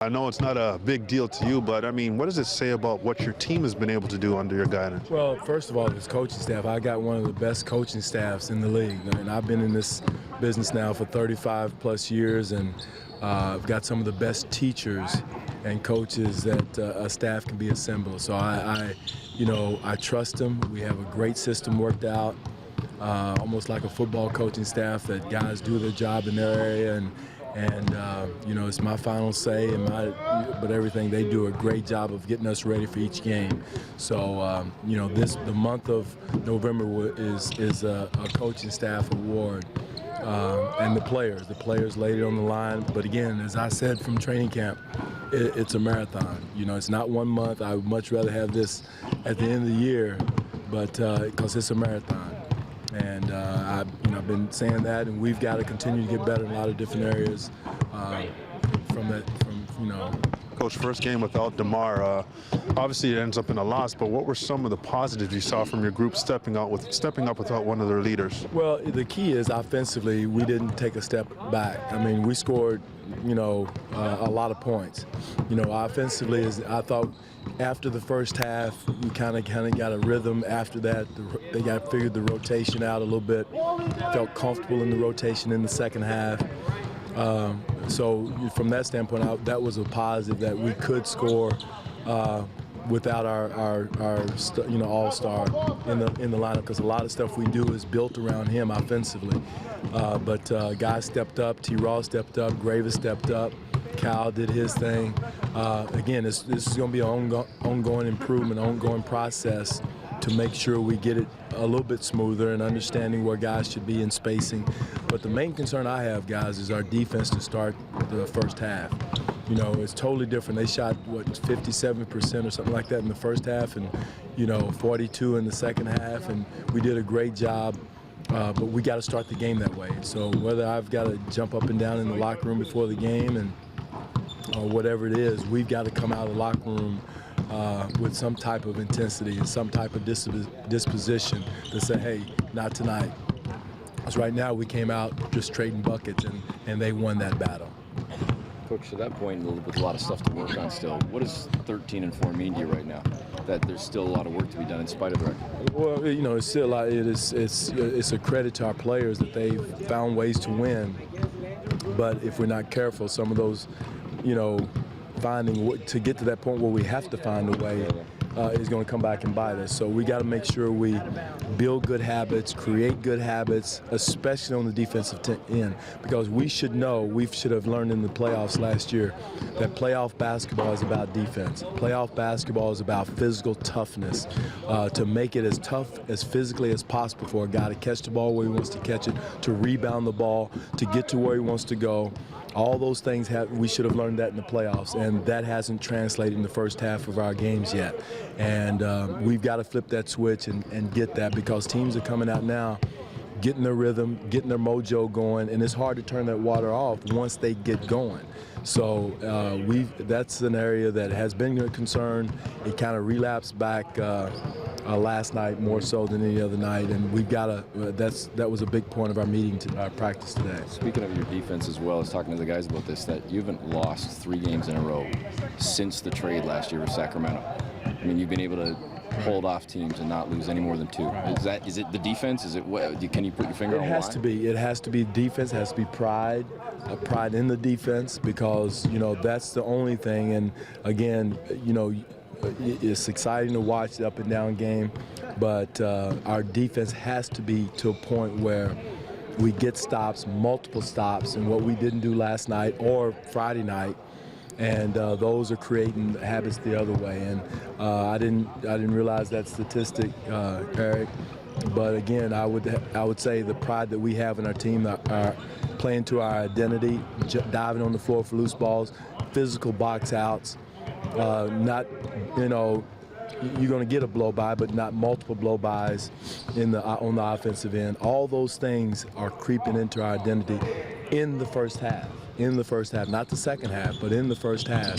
I know it's not a big deal to you, but I mean, what does it say about what your team has been able to do under your guidance? Well, first of all, this coaching staff, I got one of the best coaching staffs in the league. I mean, I've been in this business now for 35 plus years, and I've got some of the best teachers and coaches that a staff can be assembled. So I trust them. We have a great system worked out, almost like a football coaching staff that guys do their job in their area, and it's my final say, but everything, they do a great job of getting us ready for each game. So, the month of November is a coaching staff award, and the players laid it on the line. But again, as I said from training camp, it's a marathon. It's not 1 month. I would much rather have this at the end of the year, but because it's a marathon. And I've been saying that, and we've got to continue to get better in a lot of different areas. Coach, first game without DeMar, obviously it ends up in a loss, but what were some of the positives you saw from your group stepping up without one of their leaders? Well, the key is offensively, we didn't take a step back. I mean, we scored, a lot of points. Offensively, I thought after the first half, we kind of got a rhythm. After that, they figured the rotation out a little bit, felt comfortable in the rotation in the second half. So from that standpoint, that was a positive that we could score without our all-star in the lineup, because a lot of stuff we do is built around him offensively. But guys stepped up, T-Raw stepped up, Gravis stepped up, Cal did his thing. Again, this is going to be an ongoing improvement, ongoing process to make sure we get it a little bit smoother and understanding where guys should be in spacing. But the main concern I have, guys, is our defense to start the first half. It's totally different. They shot, 57% or something like that in the first half, and, 42 in the second half, and we did a great job. But we got to start the game that way. So whether I've got to jump up and down in the locker room before the game or whatever it is, we've got to come out of the locker room with some type of intensity and some type of disposition to say, hey, not tonight. Because right now we came out just trading buckets, and they won that battle. Coach, to that point, with a lot of stuff to work on still, what does 13-4 mean to you right now? That there's still a lot of work to be done in spite of the record? Well, it's still like it's a credit to our players that they've found ways to win. But if we're not careful, some of those, finding to get to that point where we have to find a way is going to come back and bite us. So we got to make sure we build good habits, create good habits, especially on the defensive end, because we should have learned in the playoffs last year that playoff basketball is about defense. Playoff basketball is about physical toughness, to make it as tough as physically as possible for a guy to catch the ball where he wants to catch it, to rebound the ball, to get to where he wants to go. All those things we should have learned that in the playoffs, and that hasn't translated in the first half of our games yet. And we've got to flip that switch and get that, because teams are coming out now, getting their rhythm, getting their mojo going, and it's hard to turn that water off once they get going. So that's an area that has been a concern. It kind of relapsed back last night more so than any other night, and we've got to. That was a big point of our meeting, our practice today. Speaking of your defense as well, I was talking to the guys about this, that you haven't lost 3 games in a row since the trade last year with Sacramento. I mean, you've been able to hold off teams and not lose any more than 2. Is it the defense? Is it can you put your finger on why? It has to be defense. It has to be pride in the defense, because that's the only thing. And again, it's exciting to watch the up and down game, but our defense has to be to a point where we get stops, multiple stops, and what we didn't do last night or Friday night. And those are creating habits the other way. And I didn't realize that statistic, Eric. But again, I would say the pride that we have in our team, are playing to our identity, diving on the floor for loose balls, physical box outs, not you're going to get a blow by, but not multiple blow bys on the offensive end. All those things are creeping into our identity in the first half. Not the second half, but in the first half,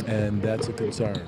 and that's a concern.